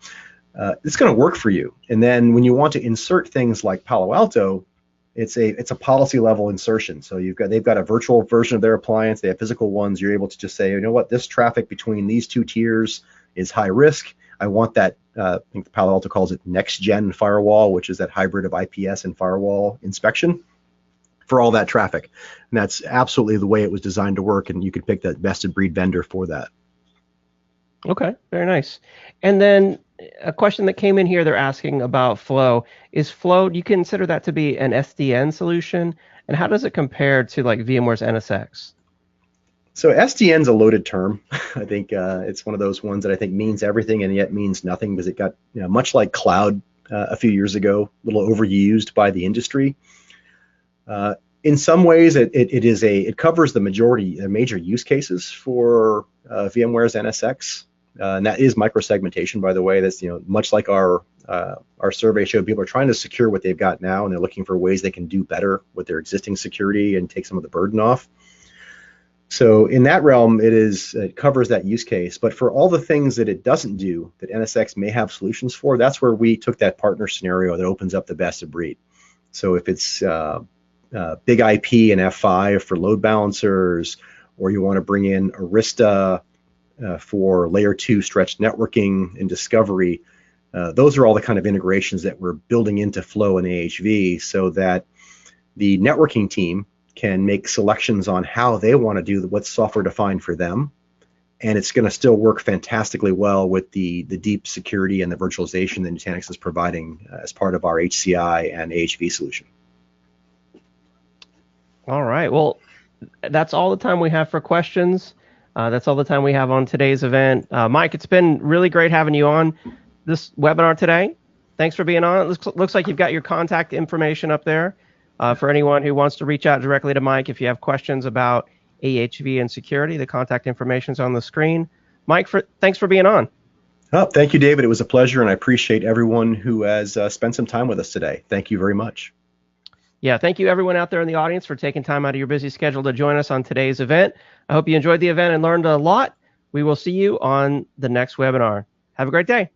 It's going to work for you. And then when you want to insert things like Palo Alto, it's a policy level insertion. So they've got a virtual version of their appliance. They have physical ones. You're able to just say, you know what, this traffic between these two tiers is high risk. I want that. I think Palo Alto calls it next gen firewall, which is that hybrid of IPS and firewall inspection for all that traffic. And that's absolutely the way it was designed to work. And you could pick that best of breed vendor for that. Okay, very nice. And then a question that came in here, they're asking about Flow. Is Flow, do you consider that to be an SDN solution? And how does it compare to like VMware's NSX? So SDN's a loaded term. I think it's one of those ones that I think means everything and yet means nothing, because it got, much like cloud a few years ago, a little overused by the industry. In some ways, it covers the major use cases for VMware's NSX. And that is microsegmentation, by the way. That's much like our survey showed, people are trying to secure what they've got now, and they're looking for ways they can do better with their existing security and take some of the burden off. So in that realm, it covers that use case. But for all the things that it doesn't do, that NSX may have solutions for, that's where we took that partner scenario that opens up the best of breed. So if it's big IP and F5 for load balancers, or you want to bring in Arista for layer 2 stretched networking and discovery, those are all the kind of integrations that we're building into Flow and AHV so that the networking team can make selections on how they want to do what's software defined for them. And it's going to still work fantastically well with the deep security and the virtualization that Nutanix is providing as part of our HCI and AHV solution. All right. Well, that's all the time we have for questions. That's all the time we have on today's event. Mike, it's been really great having you on this webinar today. Thanks for being on. It looks like you've got your contact information up there for anyone who wants to reach out directly to Mike if you have questions about AHV and security. The contact information is on the screen. Mike, thanks for being on. Oh, thank you, David. It was a pleasure, and I appreciate everyone who has spent some time with us today. Thank you very much. Yeah, thank you everyone out there in the audience for taking time out of your busy schedule to join us on today's event. I hope you enjoyed the event and learned a lot. We will see you on the next webinar. Have a great day.